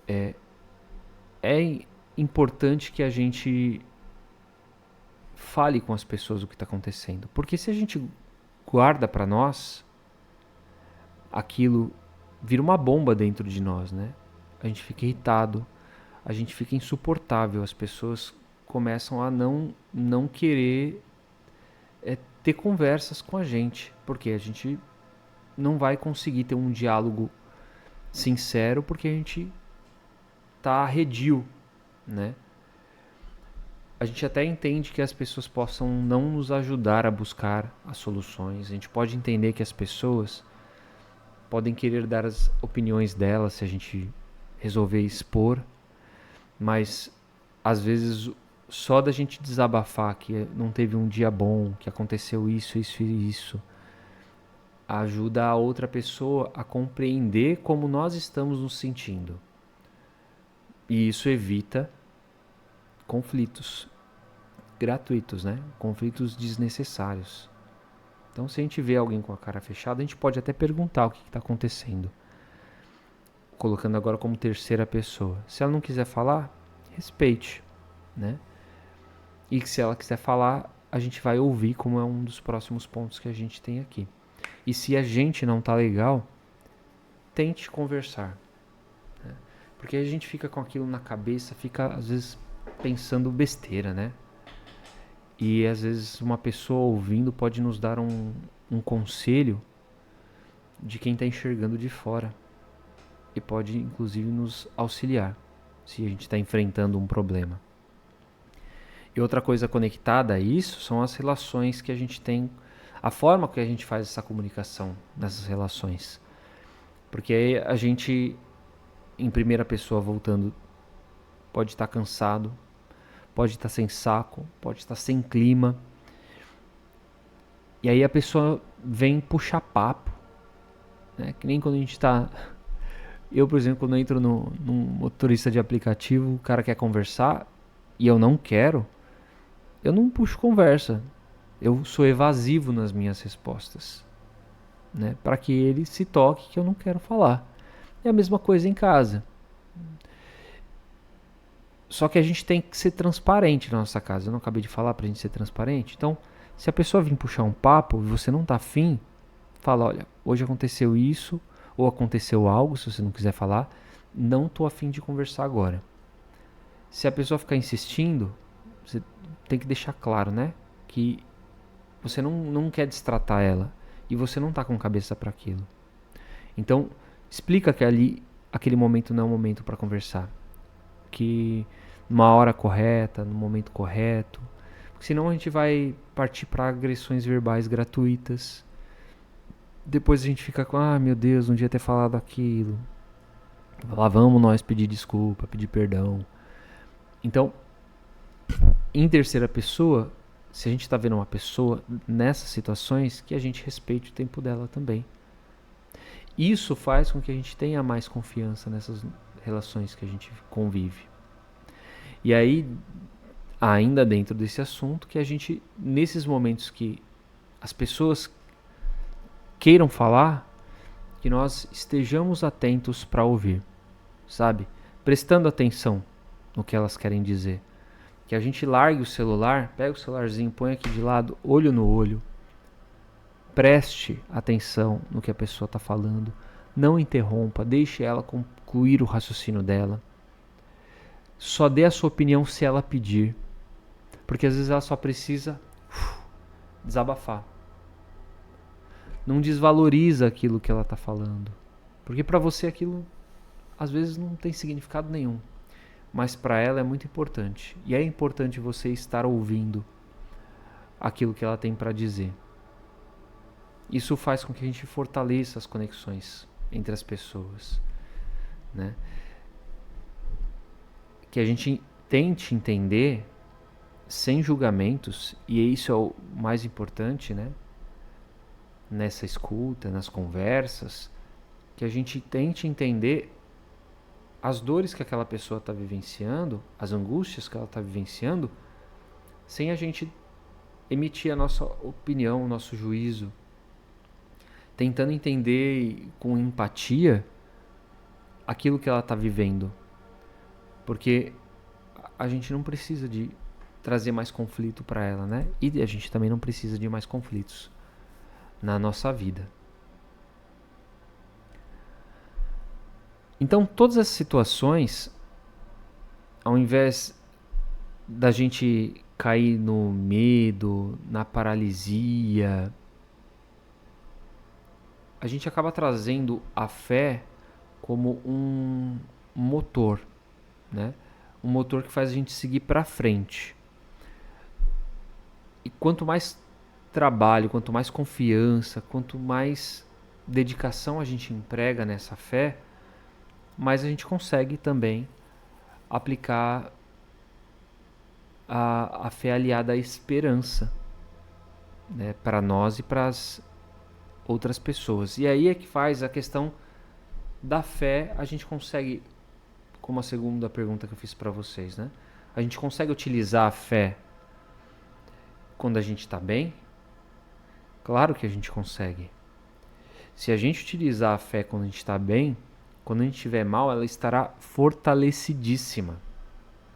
Speaker 1: é importante que a gente fale com as pessoas o que está acontecendo. Porque se a gente guarda para nós, aquilo vira uma bomba dentro de nós, né? A gente fica irritado, a gente fica insuportável, as pessoas começam a não querer ter conversas com a gente, porque a gente não vai conseguir ter um diálogo sincero porque a gente tá arredio, né? A gente até entende que as pessoas possam não nos ajudar a buscar as soluções. A gente pode entender que as pessoas podem querer dar as opiniões delas se a gente resolver expor, mas às vezes só da gente desabafar que não teve um dia bom, que aconteceu isso, isso e isso, ajuda a outra pessoa a compreender como nós estamos nos sentindo. E isso evita conflitos gratuitos, né? Conflitos desnecessários. Então, se a gente vê alguém com a cara fechada, a gente pode até perguntar o que está acontecendo. Colocando agora como terceira pessoa. Se ela não quiser falar, respeite, né? e que se ela quiser falar, a gente vai ouvir, como é um dos próximos pontos que a gente tem aqui. E se a gente não tá legal, tente conversar, né? Porque a gente fica com aquilo na cabeça, fica às vezes pensando besteira, né? E às vezes uma pessoa ouvindo pode nos dar um conselho de quem está enxergando de fora e pode inclusive nos auxiliar se a gente está enfrentando um problema. E outra coisa conectada a isso são as relações que a gente tem, a forma que a gente faz essa comunicação nessas relações. Porque aí a gente, em primeira pessoa voltando, pode estar cansado, pode estar sem saco, pode estar sem clima. E aí a pessoa vem puxar papo, né? Que nem quando a gente está... Eu, por exemplo, quando eu entro num motorista de aplicativo, o cara quer conversar e eu não quero, eu não puxo conversa. Eu sou evasivo nas minhas respostas, né? Para que ele se toque que eu não quero falar. É a mesma coisa em casa. Só que a gente tem que ser transparente na nossa casa. Eu não acabei de falar pra gente ser transparente? Então, se a pessoa vir puxar um papo e você não tá afim, fala, olha, hoje aconteceu isso, ou aconteceu algo, se você não quiser falar, não tô afim de conversar agora. Se a pessoa ficar insistindo, você tem que deixar claro, né? Que você não quer destratar ela e você não tá com cabeça para aquilo. Então, explica que aquele momento não é um momento para conversar. Que numa hora correta, no momento correto. Porque senão a gente vai partir para agressões verbais gratuitas. Depois a gente fica com, meu Deus, não devia ter falado aquilo. Lá vamos nós pedir desculpa, pedir perdão. Então, em terceira pessoa, se a gente está vendo uma pessoa nessas situações, que a gente respeite o tempo dela também. Isso faz com que a gente tenha mais confiança nessas relações que a gente convive. E aí, ainda dentro desse assunto, que a gente, nesses momentos que as pessoas queiram falar, que nós estejamos atentos para ouvir, sabe? Prestando atenção no que elas querem dizer. Que a gente largue o celular, pega o celularzinho, põe aqui de lado, olho no olho. Preste atenção no que a pessoa está falando. Não interrompa, deixe ela concluir o raciocínio dela. Só dê a sua opinião se ela pedir. Porque às vezes ela só precisa desabafar. Não desvaloriza aquilo que ela está falando. Porque para você aquilo às vezes não tem significado nenhum. Mas para ela é muito importante. E é importante você estar ouvindo aquilo que ela tem para dizer. Isso faz com que a gente fortaleça as conexões entre as pessoas, né? Que a gente tente entender sem julgamentos, e isso é o mais importante, né? Nessa escuta, nas conversas, que a gente tente entender as dores que aquela pessoa está vivenciando, as angústias que ela está vivenciando, sem a gente emitir a nossa opinião, o nosso juízo, tentando entender com empatia aquilo que ela está vivendo. Porque a gente não precisa de trazer mais conflito para ela, né? E a gente também não precisa de mais conflitos na nossa vida. Então, todas as situações, ao invés da gente cair no medo, na paralisia, a gente acaba trazendo a fé como um motor, né? Um motor que faz a gente seguir para frente. E quanto mais trabalho, quanto mais confiança, quanto mais dedicação a gente emprega nessa fé, mais a gente consegue também aplicar a fé aliada à esperança, né, para nós e para as outras pessoas. E aí é que faz a questão da fé, a gente consegue, como a segunda pergunta que eu fiz para vocês, né? A gente consegue utilizar a fé quando a gente está bem? Claro que a gente consegue. Se a gente utilizar a fé quando a gente está bem, quando a gente estiver mal, ela estará fortalecidíssima,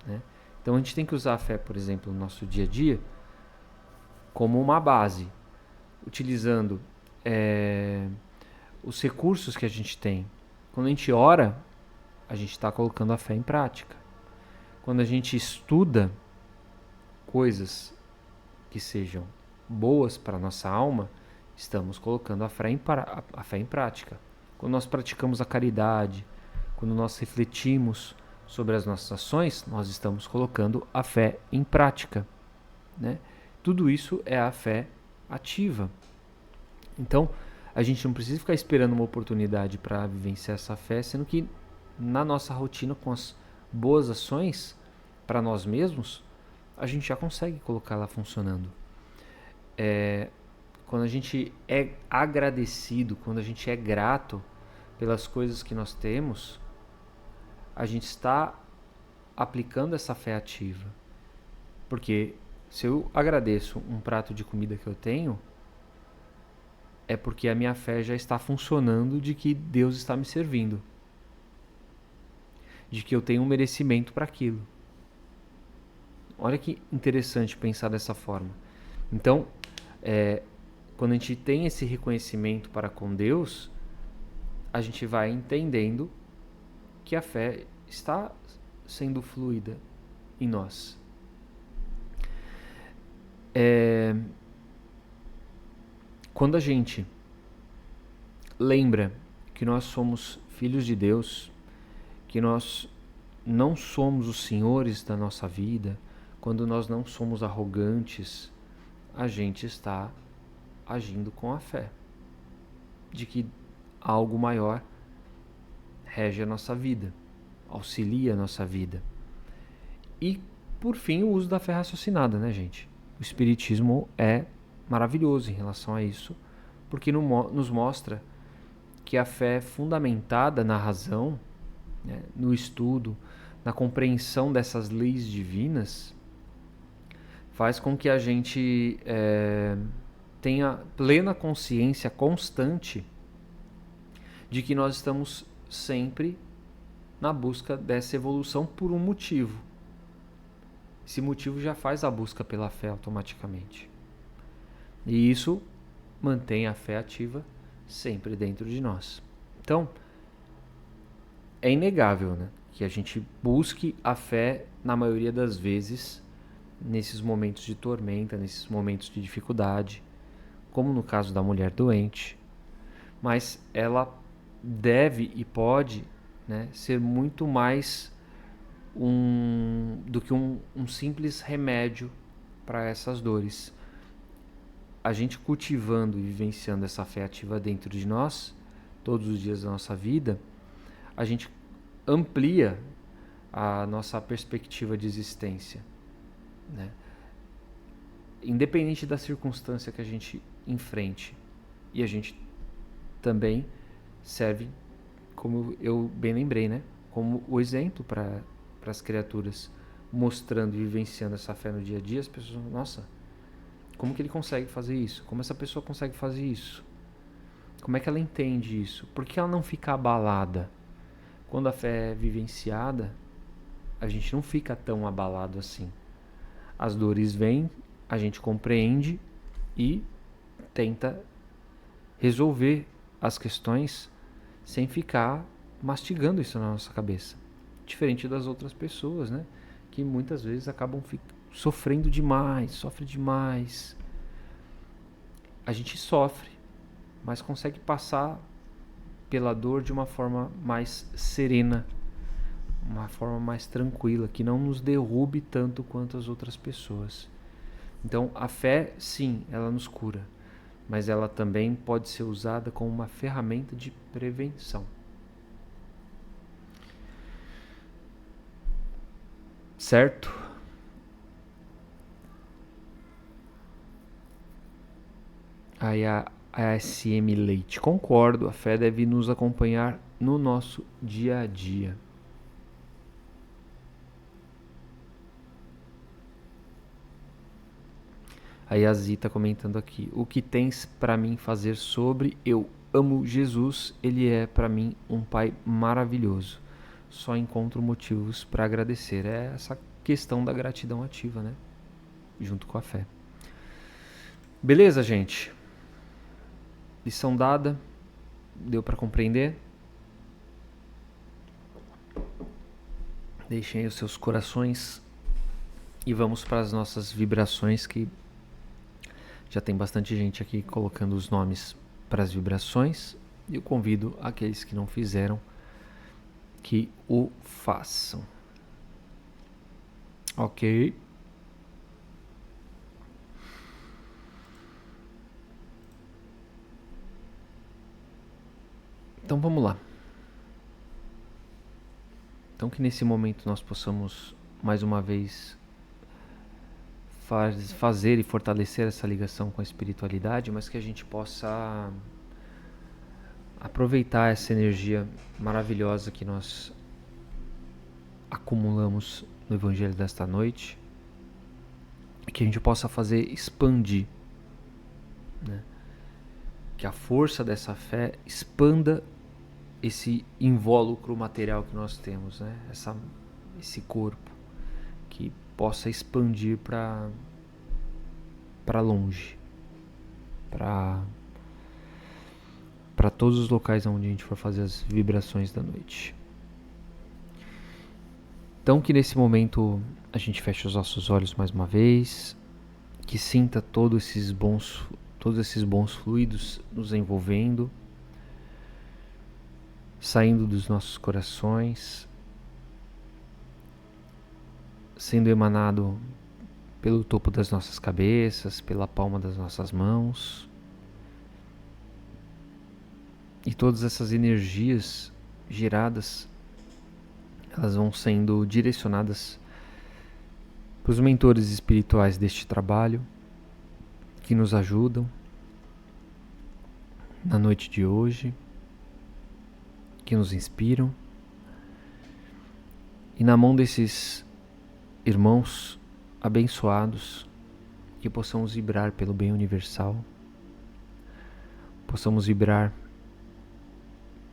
Speaker 1: né? Então a gente tem que usar a fé, por exemplo, no nosso dia a dia como uma base, utilizando os recursos que a gente tem. Quando a gente ora, a gente está colocando a fé em prática. Quando a gente estuda coisas que sejam boas para a nossa alma, estamos colocando a fé em prática. Quando nós praticamos a caridade, quando nós refletimos sobre as nossas ações, nós estamos colocando a fé em prática, né? Tudo isso é a fé ativa. Então, a gente não precisa ficar esperando uma oportunidade para vivenciar essa fé, sendo que na nossa rotina, com as boas ações para nós mesmos, a gente já consegue colocar ela funcionando. Quando a gente é agradecido, quando a gente é grato pelas coisas que nós temos, a gente está aplicando essa fé ativa. Porque se eu agradeço um prato de comida que eu tenho, é porque a minha fé já está funcionando de que Deus está me servindo, de que eu tenho um merecimento para aquilo. Olha que interessante pensar dessa forma. Então, quando a gente tem esse reconhecimento para com Deus, a gente vai entendendo que a fé está sendo fluida em nós. Quando a gente lembra que nós somos filhos de Deus, que nós não somos os senhores da nossa vida, quando nós não somos arrogantes, a gente está agindo com a fé de que algo maior rege a nossa vida, auxilia a nossa vida. E, por fim, o uso da fé raciocinada, né, gente? O Espiritismo é maravilhoso em relação a isso, porque nos mostra que a fé fundamentada na razão, né, no estudo, na compreensão dessas leis divinas, faz com que a gente tenha plena consciência constante de que nós estamos sempre na busca dessa evolução por um motivo. Esse motivo já faz a busca pela fé automaticamente. E isso mantém a fé ativa sempre dentro de nós. Então, é inegável, né, que a gente busque a fé na maioria das vezes nesses momentos de tormenta, nesses momentos de dificuldade, como no caso da mulher doente, mas ela deve e pode, né, ser muito mais do que um simples remédio para essas dores. A gente cultivando e vivenciando essa fé ativa dentro de nós, todos os dias da nossa vida, a gente amplia a nossa perspectiva de existência, né? Independente da circunstância que a gente enfrente. E a gente também serve, como eu bem lembrei, né, como o exemplo para as criaturas, mostrando e vivenciando essa fé no dia a dia. As pessoas falam, nossa, como que ele consegue fazer isso? Como essa pessoa consegue fazer isso? Como é que ela entende isso? Por que ela não fica abalada? Quando a fé é vivenciada, a gente não fica tão abalado assim. As dores vêm, a gente compreende e tenta resolver as questões sem ficar mastigando isso na nossa cabeça. Diferente das outras pessoas, né, que muitas vezes acabam sofrendo demais, sofre demais. A gente sofre, mas consegue passar pela dor de uma forma mais serena, uma forma mais tranquila, que não nos derrube tanto quanto as outras pessoas. Então, a fé, sim, ela nos cura, mas ela também pode ser usada como uma ferramenta de prevenção. Certo? Aí a SM Leite, concordo, a fé deve nos acompanhar no nosso dia a dia. Aí a Zita comentando aqui, o que tens para mim fazer sobre? Eu amo Jesus, ele é para mim um pai maravilhoso. Só encontro motivos para agradecer. É essa questão da gratidão ativa, né? Junto com a fé. Beleza, gente? Lição dada. Deu para compreender? Deixem aí os seus corações e vamos para as nossas vibrações, que já tem bastante gente aqui colocando os nomes para as vibrações. E eu convido aqueles que não fizeram que o façam. Ok? Então vamos lá. Então que nesse momento nós possamos mais uma vez fazer e fortalecer essa ligação com a espiritualidade, mas que a gente possa aproveitar essa energia maravilhosa que nós acumulamos no Evangelho desta noite, e que a gente possa fazer expandir, né? Que a força dessa fé expanda esse invólucro material que nós temos, né? Esse corpo, que possa expandir para longe, para todos os locais onde a gente for fazer as vibrações da noite. Então que nesse momento a gente feche os nossos olhos mais uma vez, que sinta todos esses bons fluidos nos envolvendo, saindo dos nossos corações, sendo emanado pelo topo das nossas cabeças, pela palma das nossas mãos. E todas essas energias geradas, elas vão sendo direcionadas para os mentores espirituais deste trabalho, que nos ajudam na noite de hoje, que nos inspiram. E na mão desses irmãos abençoados, que possamos vibrar pelo bem universal, possamos vibrar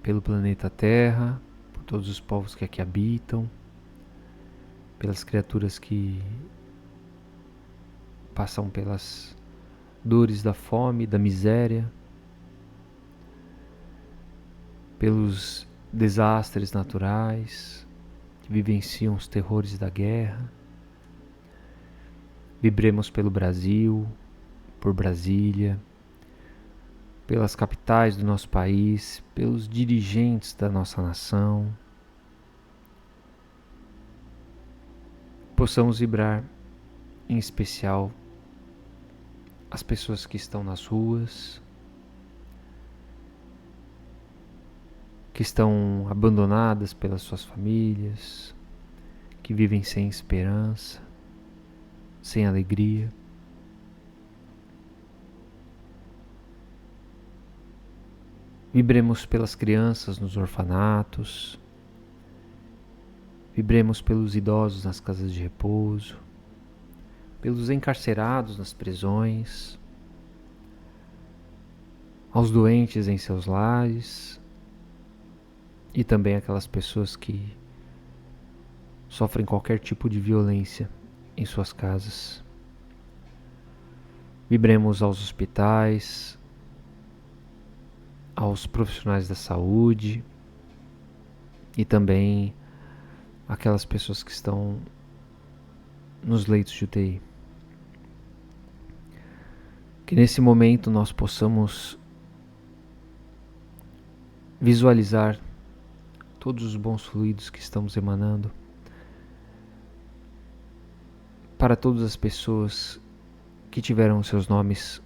Speaker 1: pelo planeta Terra, por todos os povos que aqui habitam, pelas criaturas que passam pelas dores da fome, da miséria, pelos desastres naturais, que vivenciam os terrores da guerra. Vibremos pelo Brasil, por Brasília, pelas capitais do nosso país, pelos dirigentes da nossa nação. Possamos vibrar, em especial, as pessoas que estão nas ruas, que estão abandonadas pelas suas famílias, que vivem sem esperança, sem alegria. Vibremos pelas crianças nos orfanatos, vibremos pelos idosos nas casas de repouso, pelos encarcerados nas prisões, aos doentes em seus lares e também aquelas pessoas que sofrem qualquer tipo de violência em suas casas. Vibremos aos hospitais, aos profissionais da saúde e também aquelas pessoas que estão nos leitos de UTI. Que nesse momento nós possamos visualizar todos os bons fluidos que estamos emanando para todas as pessoas que tiveram seus nomes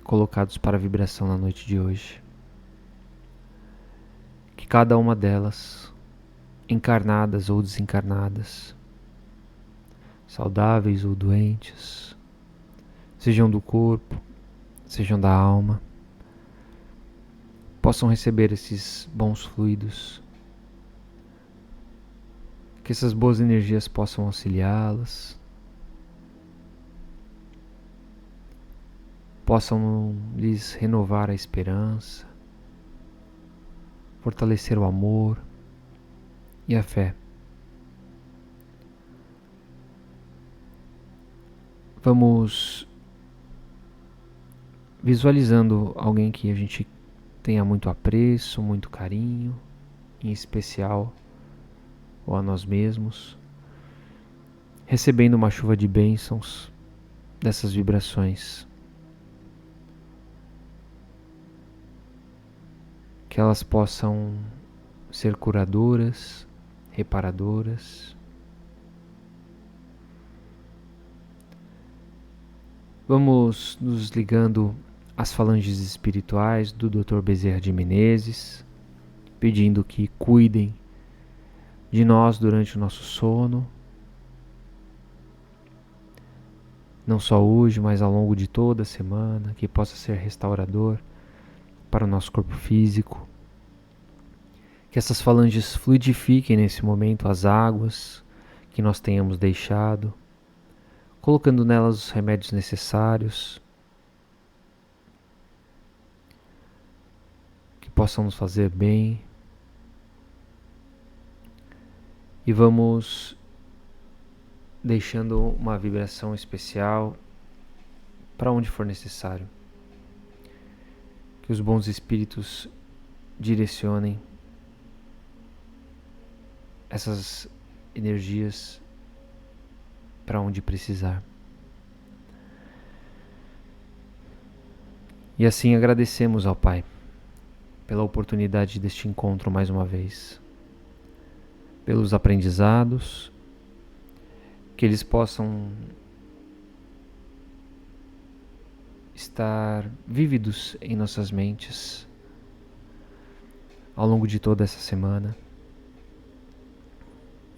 Speaker 1: colocados para vibração na noite de hoje. Que cada uma delas, encarnadas ou desencarnadas, saudáveis ou doentes, sejam do corpo, sejam da alma, possam receber esses bons fluidos, que essas boas energias possam auxiliá-las, possam lhes renovar a esperança, fortalecer o amor e a fé. Vamos visualizando alguém que a gente tenha muito apreço, muito carinho, em especial ou a nós mesmos, recebendo uma chuva de bênçãos dessas vibrações. Que elas possam ser curadoras, reparadoras. Vamos nos ligando às falanges espirituais do Dr. Bezerra de Menezes, pedindo que cuidem de nós durante o nosso sono, não só hoje, mas ao longo de toda a semana, que possa ser restaurador para o nosso corpo físico. Que essas falanges fluidifiquem nesse momento as águas que nós tenhamos deixado, colocando nelas os remédios necessários, que possam nos fazer bem. E vamos deixando uma vibração especial para onde for necessário. Que os bons espíritos direcionem essas energias para onde precisar. E assim agradecemos ao Pai pela oportunidade deste encontro mais uma vez, pelos aprendizados, que eles possam estar vívidos em nossas mentes ao longo de toda essa semana,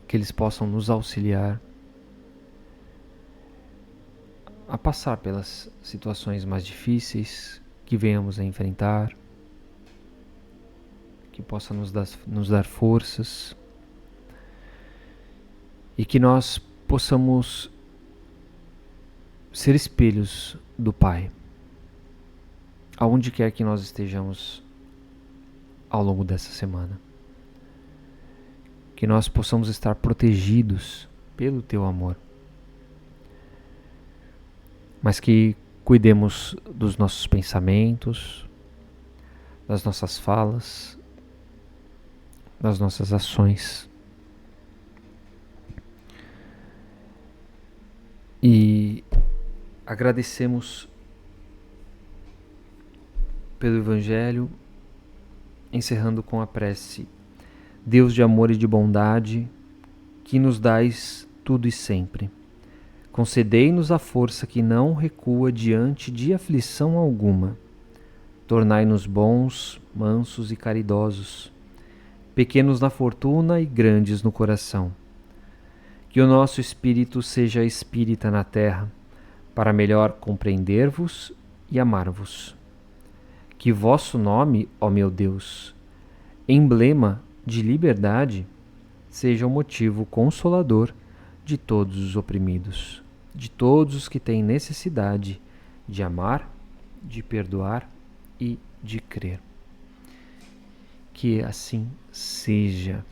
Speaker 1: que eles possam nos auxiliar a passar pelas situações mais difíceis que venhamos a enfrentar, que possa nos dar forças e que nós possamos ser espelhos do Pai, aonde quer que nós estejamos ao longo dessa semana. Que nós possamos estar protegidos pelo Teu amor, mas que cuidemos dos nossos pensamentos, das nossas falas, das nossas ações. E agradecemos pelo Evangelho, encerrando com a prece: Deus de amor e de bondade, que nos dais tudo e sempre, concedei-nos a força que não recua diante de aflição alguma. Tornai-nos bons, mansos e caridosos, pequenos na fortuna e grandes no coração. Que o nosso espírito seja espírita na terra, para melhor compreender-vos e amar-vos. Que vosso nome, ó meu Deus, emblema de liberdade, seja o motivo consolador de todos os oprimidos, de todos os que têm necessidade de amar, de perdoar e de crer. Que assim seja.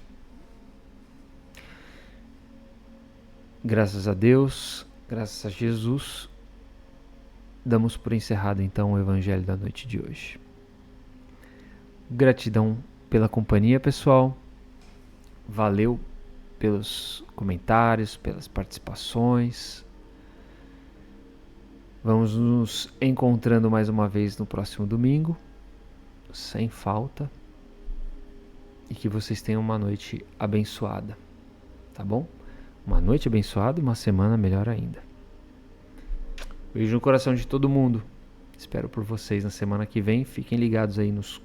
Speaker 1: Graças a Deus, graças a Jesus, damos por encerrado então o Evangelho da noite de hoje. Gratidão pela companhia, pessoal. Valeu pelos comentários, pelas participações. Vamos nos encontrando mais uma vez no próximo domingo, sem falta. E que vocês tenham uma noite abençoada, tá bom? Uma noite abençoada e uma semana melhor ainda. Beijo no coração de todo mundo. Espero por vocês na semana que vem. Fiquem ligados aí nos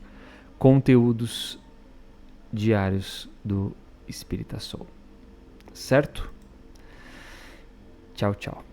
Speaker 1: conteúdos diários do Espírita Soul. Certo? Tchau, tchau.